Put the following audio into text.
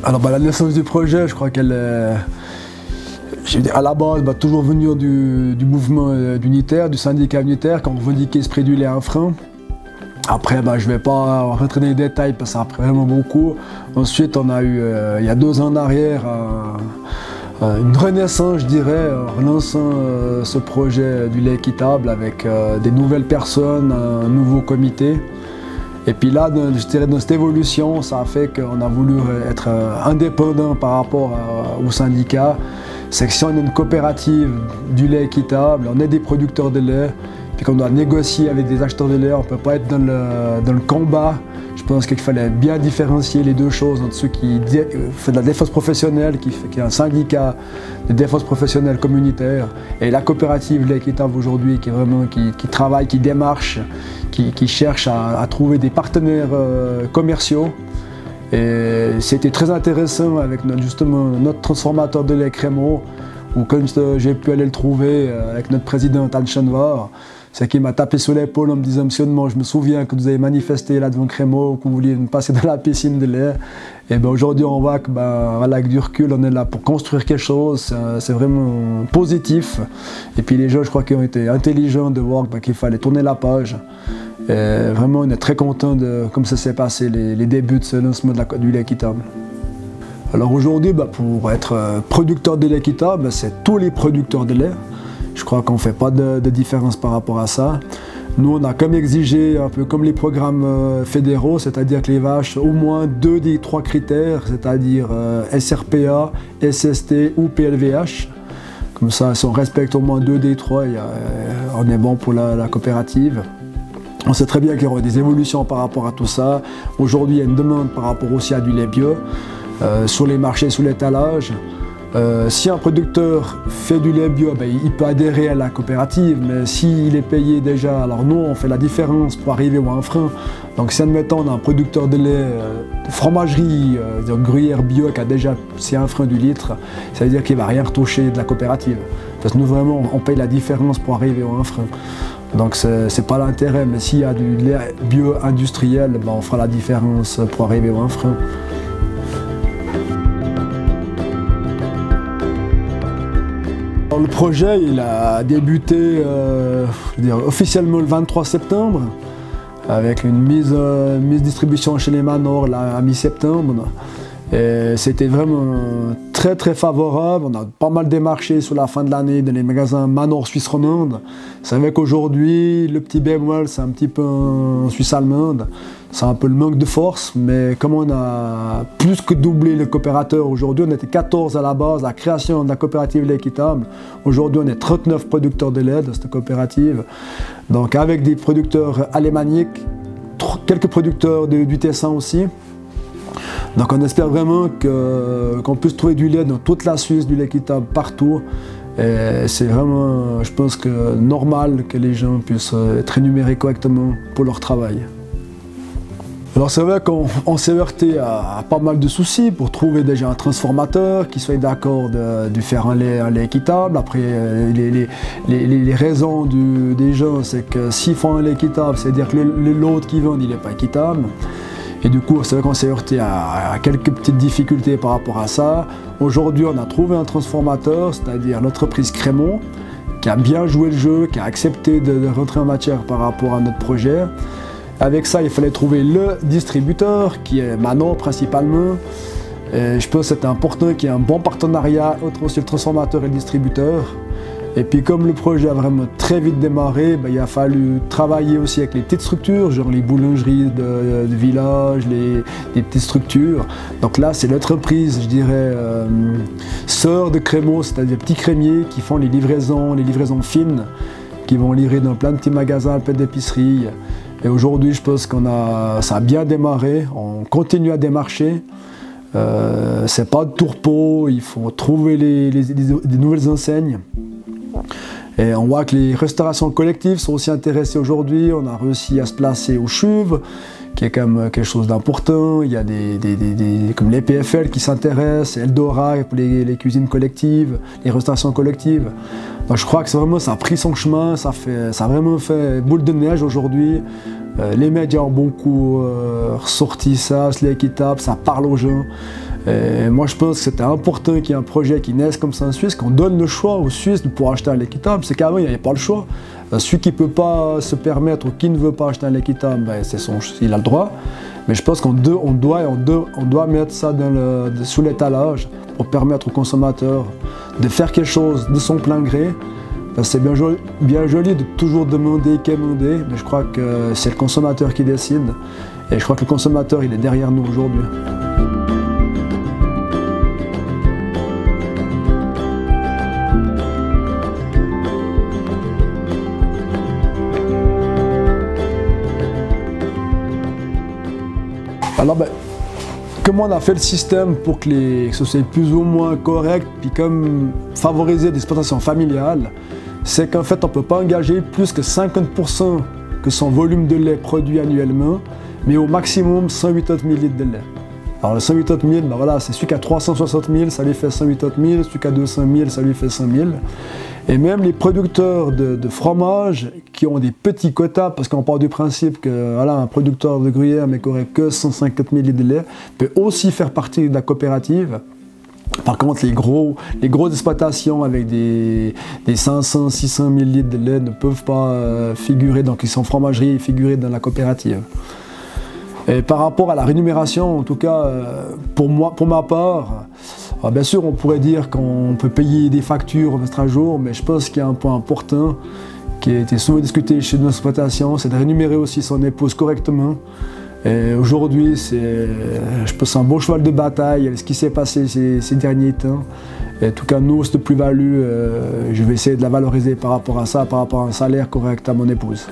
Alors la naissance du projet, je crois qu'elle est, à la base, toujours venir du mouvement unitaire, du syndicat unitaire, quand on revendiquait ce prix du lait à un franc. Après, je ne vais pas rentrer dans les détails parce que ça a pris vraiment beaucoup. Ensuite, on a eu, il y a 2 ans en arrière, une renaissance, je dirais, en relançant ce projet du lait équitable avec des nouvelles personnes, un nouveau comité. Et puis là, je dirais, dans cette évolution, ça a fait qu'on a voulu être indépendant par rapport au syndicat. C'est que si on est une coopérative du lait équitable, on est des producteurs de lait, puis qu'on doit négocier avec des acheteurs de lait, on ne peut pas être dans le combat. Je pense qu'il fallait bien différencier les deux choses entre ceux qui font de la défense professionnelle, qui est un syndicat de défense professionnelle communautaire, et la coopérative lait équitable aujourd'hui qui travaille, qui démarche, qui cherche à trouver des partenaires commerciaux. Et c'était très intéressant avec notre transformateur de lait Crémo, où quand j'ai pu aller le trouver avec notre président Anne Chanvar, c'est qu'il m'a tapé sur l'épaule en me disant « Monsieur Edmond, je me souviens que vous avez manifesté là devant Crémo, que vous vouliez me passer dans la piscine de lait. » Et aujourd'hui on voit que avec du recul, on est là pour construire quelque chose, c'est vraiment positif. Et puis les gens, je crois qu'ils ont été intelligents de voir qu'il fallait tourner la page. Et vraiment, on est très content de comme ça s'est passé, les débuts de ce lancement du lait équitable. Alors aujourd'hui, pour être producteur de lait équitable, c'est tous les producteurs de lait. Je crois qu'on ne fait pas de différence par rapport à ça. Nous, on a comme exigé, un peu comme les programmes fédéraux, c'est-à-dire que les vaches, au moins 2 des 3 critères, c'est-à-dire SRPA, SST ou PLVH. Comme ça, si on respecte au moins 2 des 3, on est bon pour la coopérative. On sait très bien qu'il y aura des évolutions par rapport à tout ça. Aujourd'hui, il y a une demande par rapport aussi à du lait bio sur les marchés, sur l'étalage. Si un producteur fait du lait bio, il peut adhérer à la coopérative, mais s'il est payé déjà, alors nous on fait la différence pour arriver à un frein. Donc si admettons on a un producteur de lait de fromagerie, gruyère bio qui a déjà un frein du litre, ça veut dire qu'il ne va rien retoucher de la coopérative. Parce que nous vraiment on paye la différence pour arriver à un frein. Donc c'est pas l'intérêt, mais s'il y a du lait bio industriel, on fera la différence pour arriver à un frein. Le projet il a débuté officiellement le 23 septembre avec une mise distribution chez les Manor à mi-septembre. C'était vraiment très très favorable. On a pas mal démarché sur la fin de l'année dans les magasins Manor Suisse romande. C'est vrai qu'aujourd'hui le petit bémol c'est un petit peu en Suisse allemande. C'est un peu le manque de force, mais comme on a plus que doublé les coopérateurs aujourd'hui, on était 14 à la base, la création de la coopérative lait équitable. Aujourd'hui, on est 39 producteurs de lait de cette coopérative. Donc avec des producteurs alémaniques, quelques producteurs du Tessin aussi. Donc on espère vraiment qu'on puisse trouver du lait dans toute la Suisse, du lait équitable partout. Et c'est vraiment, je pense, normal que les gens puissent être rémunérés correctement pour leur travail. Alors c'est vrai qu'on s'est heurté à pas mal de soucis pour trouver déjà un transformateur qui soit d'accord de faire un lait équitable. Après les raisons des gens c'est que s'ils font un lait équitable, c'est-à-dire que l'autre qui vend il n'est pas équitable. Et du coup c'est vrai qu'on s'est heurté à quelques petites difficultés par rapport à ça. Aujourd'hui on a trouvé un transformateur, c'est-à-dire l'entreprise Crémo, qui a bien joué le jeu, qui a accepté de rentrer en matière par rapport à notre projet. Avec ça, il fallait trouver le distributeur, qui est Manor principalement. Et je pense que c'était important qu'il y ait un bon partenariat entre le transformateur et le distributeur. Et puis comme le projet a vraiment très vite démarré, il a fallu travailler aussi avec les petites structures, genre les boulangeries de village, les petites structures. Donc là, c'est l'entreprise, je dirais, sœur de Crémo, c'est-à-dire petits crémiers qui font les livraisons fines, qui vont livrer dans plein de petits magasins, plein d'épiceries. Et aujourd'hui, je pense ça a bien démarré, on continue à démarcher. C'est pas de tourpeau, il faut trouver des nouvelles enseignes. Et on voit que les restaurations collectives sont aussi intéressées aujourd'hui. On a réussi à se placer au Chuve, qui est quand même quelque chose d'important. Il y a comme les PFL qui s'intéressent, Eldora pour les cuisines collectives, les restaurations collectives. Donc je crois que ça a pris son chemin, ça a vraiment fait boule de neige aujourd'hui. Les médias ont beaucoup ressorti ça, c'est équitable, ça parle aux gens. Et moi, je pense que c'était important qu'il y ait un projet qui naisse comme ça en Suisse, qu'on donne le choix aux Suisses de pouvoir acheter un lait équitable. C'est qu'avant, il n'y avait pas le choix. Celui qui ne peut pas se permettre ou qui ne veut pas acheter un lait équitable, ben, il a le droit. Mais je pense qu'on doit mettre ça sous l'étalage pour permettre aux consommateurs de faire quelque chose de son plein gré. C'est bien joli de toujours demander, quémander, mais je crois que c'est le consommateur qui décide. Et je crois que le consommateur, il est derrière nous aujourd'hui. Alors, comment on a fait le système pour que ce soit plus ou moins correct, puis comme favoriser l'exploitation familiale, c'est qu'en fait, on ne peut pas engager plus que 50% que son volume de lait produit annuellement, mais au maximum 180 000 litres de lait. Alors, le 180 000, voilà, c'est celui qui a 360 000, ça lui fait 180 000, celui qui a 200 000, ça lui fait 100 000. Et même les producteurs de fromage qui ont des petits quotas, parce qu'on part du principe que voilà, un producteur de gruyère mais qui n'aurait que 150 000 litres de lait peut aussi faire partie de la coopérative. Par contre, les grosses exploitations avec des 500, 600 000 litres de lait ne peuvent pas figurer, donc ils sont fromageries et figurer dans la coopérative. Et par rapport à la rémunération, en tout cas, pour ma part, bien sûr, on pourrait dire qu'on peut payer des factures au extra jour, mais je pense qu'il y a un point important qui a été souvent discuté chez nos exploitations, c'est de rémunérer aussi son épouse correctement. Et aujourd'hui, je pense, un bon cheval de bataille, ce qui s'est passé ces derniers temps. Et en tout cas, nous, cette plus-value, je vais essayer de la valoriser par rapport à ça, par rapport à un salaire correct à mon épouse.